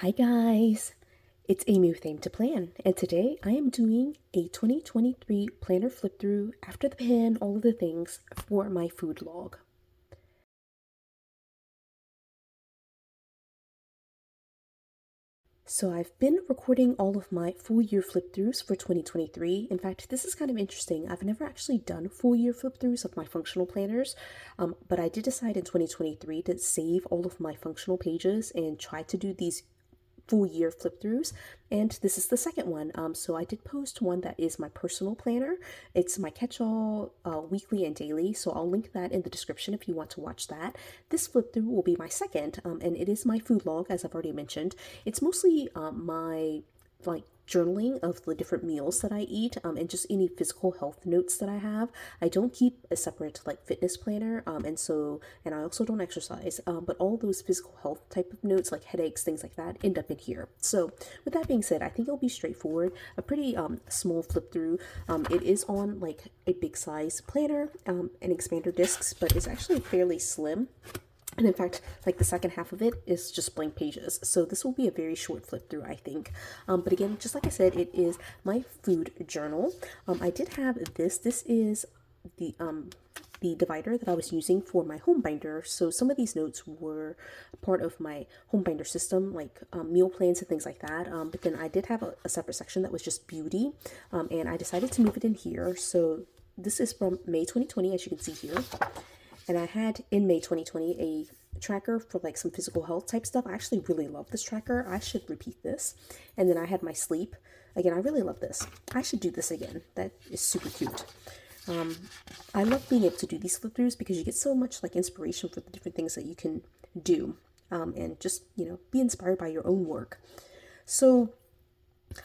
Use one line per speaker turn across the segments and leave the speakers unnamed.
Hi guys, it's Amy with Aim to Plan, and today I am doing a 2023 planner flip through after the pen, all of the things for my food log. So I've been recording all of my full year flip throughs for 2023. In fact, this is kind of interesting. I've never actually done full year flip throughs of my functional planners, but I did decide in 2023 to save all of my functional pages and try to do these full year flip throughs, and this is the second one. So I did post one that is my personal planner. It's my catch-all weekly and daily, so I'll link that in the description if you want to watch that. This flip through will be my second, and it is my food log, as I've already mentioned. It's mostly my like journaling of the different meals that I eat, and just any physical health notes that I have. I don't keep a separate like fitness planner, and I also don't exercise, but all those physical health type of notes like headaches, things like that, end up in here. So with that being said, I think it'll be straightforward, a pretty small flip through. It is on like a big size planner, and expander discs, but it's actually fairly slim. And in fact, like the second half of it is just blank pages. So this will be a very short flip through, I think. But again, just like I said, it is my food journal. I did have this. This is the divider that I was using for my home binder. So some of these notes were part of my home binder system, like meal plans and things like that. But then I did have a separate section that was just beauty. And I decided to move it in here. So this is from May 2020, as you can see here. And I had in May 2020 a tracker for like some physical health type stuff. I actually really love this tracker. I should repeat this. And then I had my sleep. Again, I really love this. I should do this again. That is super cute. I love being able to do these flip throughs because you get so much like inspiration for the different things that you can do, and just, be inspired by your own work. So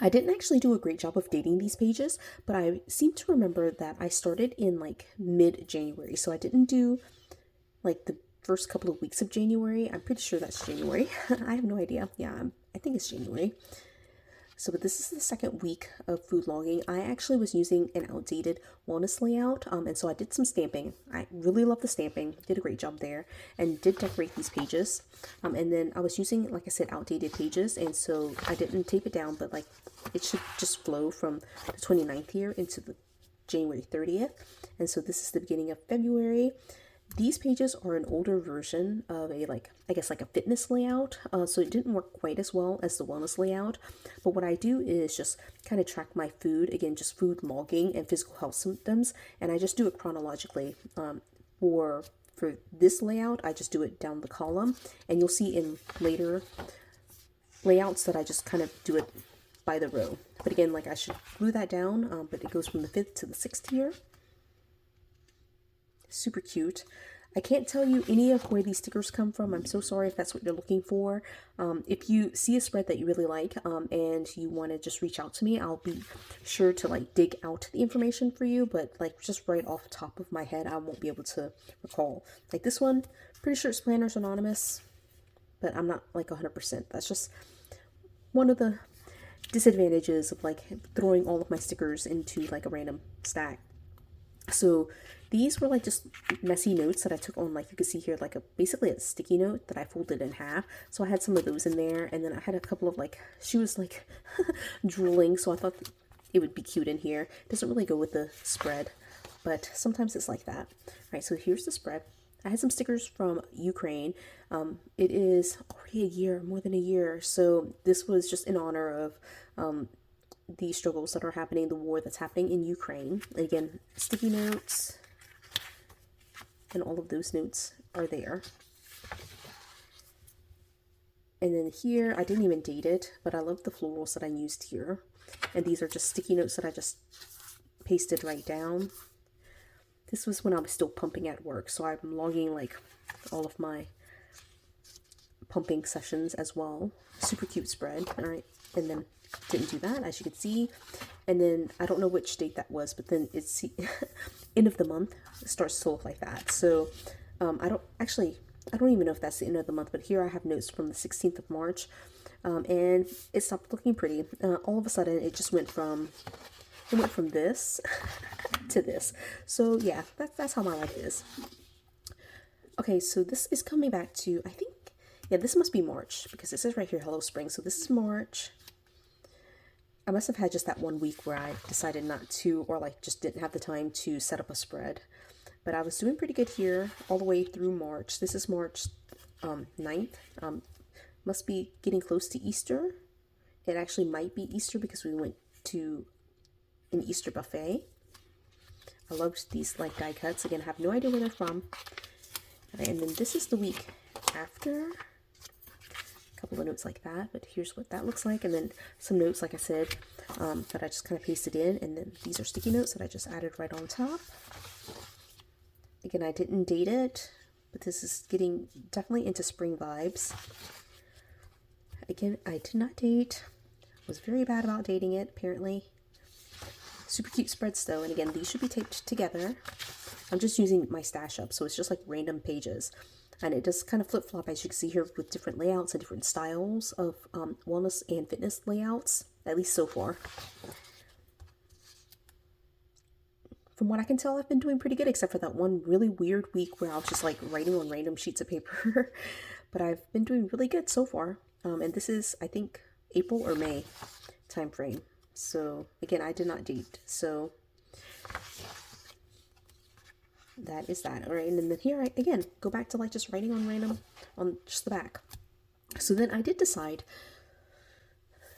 I didn't actually do a great job of dating these pages, but I seem to remember that I started in like mid-January. So I didn't do like the first couple of weeks of January. I'm pretty sure that's January. I have no idea. Yeah, I think it's January. So, but this is the second week of food logging. I actually was using an outdated wellness layout, and so I did some stamping. I really love the stamping, did a great job there, and did decorate these pages. And then I was using, like I said, outdated pages, and so I didn't tape it down, but like it should just flow from the 29th here into the January 30th. And so this is the beginning of February. These pages are an older version of a I guess like a fitness layout, so it didn't work quite as well as the wellness layout. But what I do is just kind of track my food, again, just food logging and physical health symptoms, and I just do it chronologically. For this layout, I just do it down the column, and you'll see in later layouts that I just kind of do it by the row. But again, like I should glue that down, but it goes from the 5th to the 6th here. Super cute. I can't tell you any of where these stickers come from. I'm so sorry if that's what you're looking for. If you see a spread that you really like, and you want to just reach out to me, I'll be sure to like dig out the information for you. But like just right off the top of my head, I won't be able to recall. Like this one, pretty sure it's Planners Anonymous, but I'm not like 100%. That's just one of the disadvantages of like throwing all of my stickers into like a random stack. So these were like just messy notes that I took on, like you can see here, like basically a sticky note that I folded in half. So I had some of those in there, and then I had a couple of like, she was like drooling, so I thought it would be cute in here. It doesn't really go with the spread, but sometimes it's like that. All right, so here's the spread. I had some stickers from Ukraine. It is already a year, more than a year. So this was just in honor of the struggles that are happening, the war that's happening in Ukraine. And again, sticky notes, and all of those notes are there. And then here, I didn't even date it, but I love the florals that I used here. And these are just sticky notes that I just pasted right down. This was when I was still pumping at work, so I'm logging like all of my pumping sessions as well. Super cute spread. All right, and then didn't do that, as you can see. And then I don't know which date that was, but then it's end of the month. It starts to look like that. So I don't even know if that's the end of the month, but here I have notes from the 16th of March, and it stopped looking pretty. All of a sudden, it just went from this to this. So yeah, that's how my life is. Okay, so this is coming back to, I think Yeah, this must be March because it says right here, Hello Spring. So this is March. I must have had just that 1 week where I decided not to, or like just didn't have the time to set up a spread. But I was doing pretty good here all the way through March. This is March 9th. Must be getting close to Easter. It actually might be Easter because we went to an Easter buffet. I loved these like die cuts. Again, I have no idea where they're from. And then this is the week after. A couple of notes like that, but here's what that looks like. And then some notes, like I said, that I just kind of pasted in. And then these are sticky notes that I just added right on top. Again, I didn't date it, but this is getting definitely into spring vibes. Again, I did not date. Was very bad about dating it, apparently. Super cute spreads though, and again, these should be taped together. I'm just using my stash up, so it's just like random pages. And it does kind of flip-flop, as you can see here, with different layouts and different styles of wellness and fitness layouts, at least so far. From what I can tell, I've been doing pretty good, except for that one really weird week where I was just like writing on random sheets of paper. But I've been doing really good so far. And this is, I think, April or May time frame. So again, I did not date. So that is that. All right, and then here I again go back to like just writing on random on just the back. So then I did decide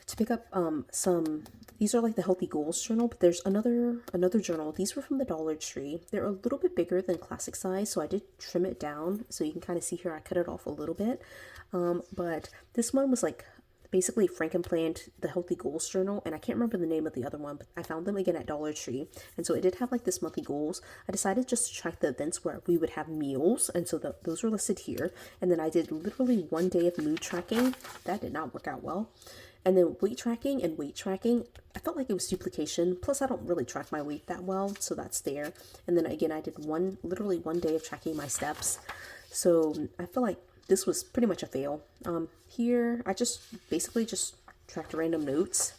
to pick up some. These are like the Healthy Goals journal, but there's another journal. These were from the Dollar Tree. They're a little bit bigger than classic size, so I did trim it down. So you can kind of see here I cut it off a little bit. But this one was like basically Frankenplanned the Healthy Goals journal, and I can't remember the name of the other one, but I found them again at Dollar Tree. And so it did have like this monthly goals. I decided just to track the events where we would have meals, and so those were listed here. And then I did literally 1 day of mood tracking. That did not work out well. And then weight tracking and weight tracking, I felt like it was duplication. Plus, I don't really track my weight that well, so that's there. And then again, I did literally 1 day of tracking my steps. So I feel like this was pretty much a fail. Here, I just basically just tracked random notes.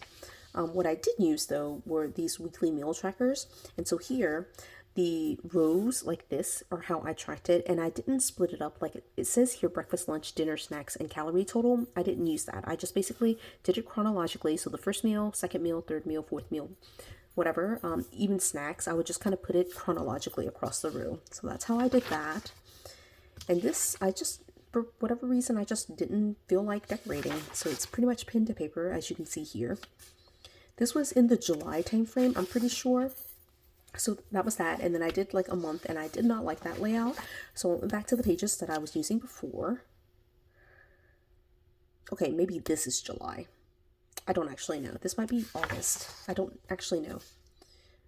What I did use though were these weekly meal trackers. And so here, the rows like this are how I tracked it, and I didn't split it up like it says here: breakfast, lunch, dinner, snacks, and calorie total. I didn't use that. I just basically did it chronologically. So the first meal, second meal, third meal, fourth meal, whatever. Even snacks, I would just kind of put it chronologically across the row. So that's how I did that. And this, I just, for whatever reason, I just didn't feel like decorating. So it's pretty much pen to paper, as you can see here. This was in the July time frame, I'm pretty sure. So that was that, and then I did like a month, and I did not like that layout, so I went back to the pages that I was using before. Okay, maybe this is July. I don't actually know. This might be August. I don't actually know.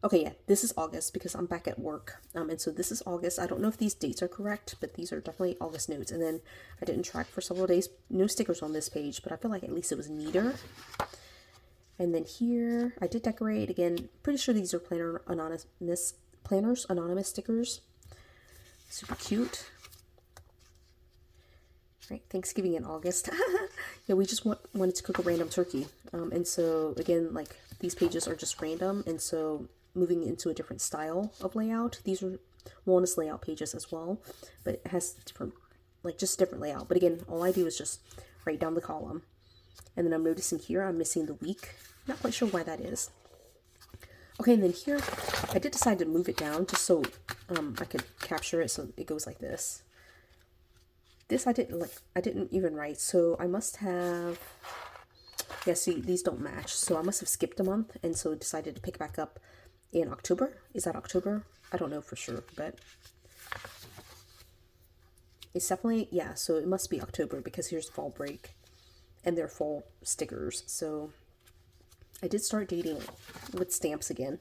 Okay, yeah, this is August because I'm back at work, and so this is August. I don't know if these dates are correct, but these are definitely August notes. And then I didn't track for several days. No stickers on this page, but I feel like at least it was neater. And then here, I did decorate. Again, pretty sure these are Planners Anonymous stickers. Super cute. Right, Thanksgiving in August. Yeah, we just wanted to cook a random turkey. And so, again, like, these pages are just random. And so, moving into a different style of layout. These are wellness layout pages as well. But it has different, like, just different layout. But again, all I do is just write down the column. And then I'm noticing here I'm missing the week. Not quite sure why that is. Okay, and then here I did decide to move it down just so I could capture it, so it goes like this. This I didn't even write, so I must have, yeah, see, these don't match, so I must have skipped a month, and so decided to pick back up in October. Is that October? I don't know for sure, but it's definitely, yeah, so it must be October because here's fall break. And they're fall stickers. So I did start dating with stamps again,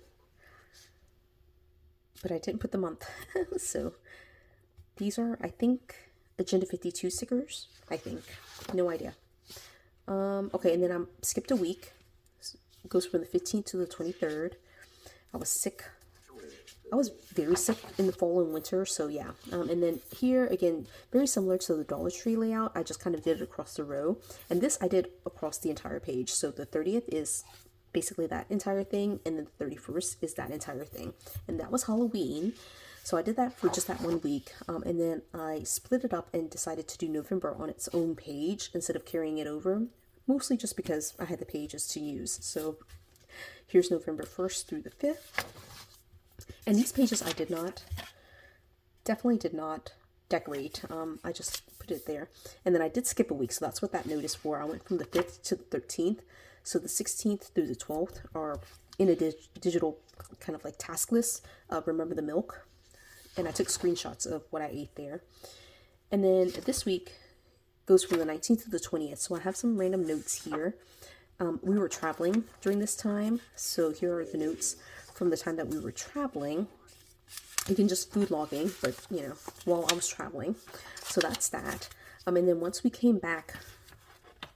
but I didn't put the month. So these are, I think, Agenda 52 stickers. I think, no idea. Okay, and then I skipped a week. It goes from the 15th to the 23rd. I was sick. I was very sick in the fall and winter, so yeah. And then here, again, very similar to the Dollar Tree layout, I just kind of did it across the row. And this I did across the entire page. So the 30th is basically that entire thing, and then the 31st is that entire thing. And that was Halloween. So I did that for just that 1 week, and then I split it up and decided to do November on its own page instead of carrying it over, mostly just because I had the pages to use. So here's November 1st through the 5th. And these pages I definitely did not decorate. I just put it there. And then I did skip a week, so that's what that note is for. I went from the 5th to the 13th. So the 16th through the 12th are in a digital kind of like task list. Remember the milk. And I took screenshots of what I ate there. And then this week goes from the 19th to the 20th. So I have some random notes here. We were traveling during this time. So here are the notes from the time that we were traveling. Again, just food logging, but you know, while I was traveling. So that's that. And then once we came back, let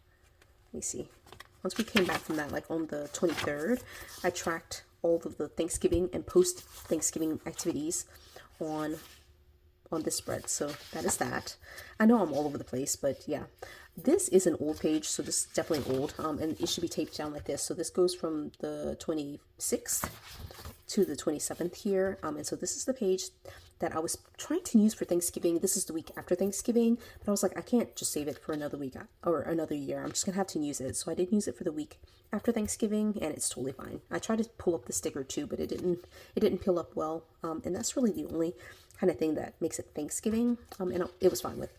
me see. Once we came back from that, like on the 23rd, I tracked all of the Thanksgiving and post-Thanksgiving activities on this spread. So that is that. I know I'm all over the place, but yeah. This is an old page, so this is definitely old, and it should be taped down like this. So this goes from the 26th to the 27th here, and so this is the page that I was trying to use for Thanksgiving. This is the week after Thanksgiving, but I was like, I can't just save it for another week or another year. I'm just gonna have to use it. So I did use it for the week after Thanksgiving, and it's totally fine. I tried to pull up the sticker too, but it didn't peel up well, and that's really the only kind of thing that makes it Thanksgiving, and it was fine with.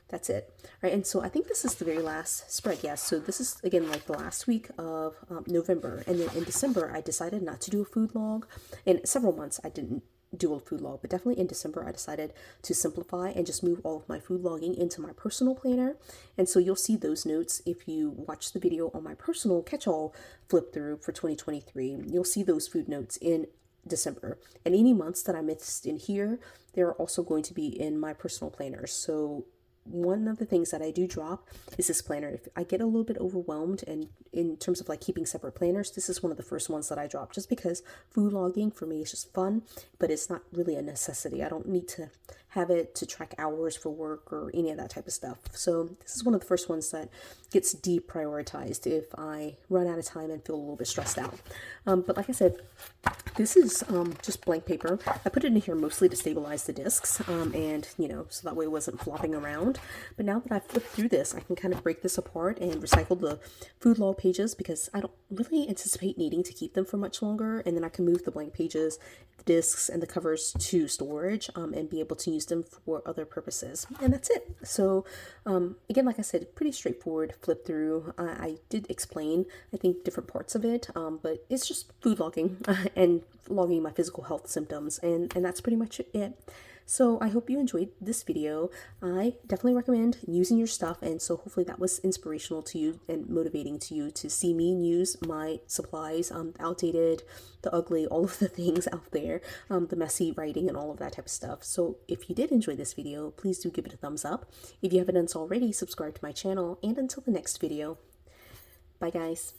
That's it, right? And so I think this is the very last spread. Yes, so this is again like the last week of November, and then in December I decided not to do a food log. In several months I didn't do a food log, but definitely in December I decided to simplify and just move all of my food logging into my personal planner. And so you'll see those notes if you watch the video on my personal catch-all flip through for 2023. You'll see those food notes in December, and any months that I missed in here, they're also going to be in my personal planner. So one of the things that I do drop is this planner. If I get a little bit overwhelmed and in terms of like keeping separate planners, this is one of the first ones that I drop, just because food logging for me is just fun, but it's not really a necessity. I don't need to have it to track hours for work or any of that type of stuff. So this is one of the first ones that gets deprioritized if I run out of time and feel a little bit stressed out. But like I said, this is just blank paper. I put it in here mostly to stabilize the discs, and you know, so that way it wasn't flopping around. But now that I've flipped through this, I can kind of break this apart and recycle the food log pages, because I don't really anticipate needing to keep them for much longer. And then I can move the blank pages, the discs, and the covers to storage, and be able to use them for other purposes. And that's it. So again, like I said, pretty straightforward flip through. I did explain, I think, different parts of it, but it's just food logging and logging my physical health symptoms, and that's pretty much it. So I hope you enjoyed this video. I definitely recommend using your stuff, and so hopefully that was inspirational to you and motivating to you to see me use my supplies, outdated, the ugly, all of the things out there, the messy writing and all of that type of stuff. So if you did enjoy this video, please do give it a thumbs up. If you haven't done so already, subscribe to my channel, and until the next video, bye guys.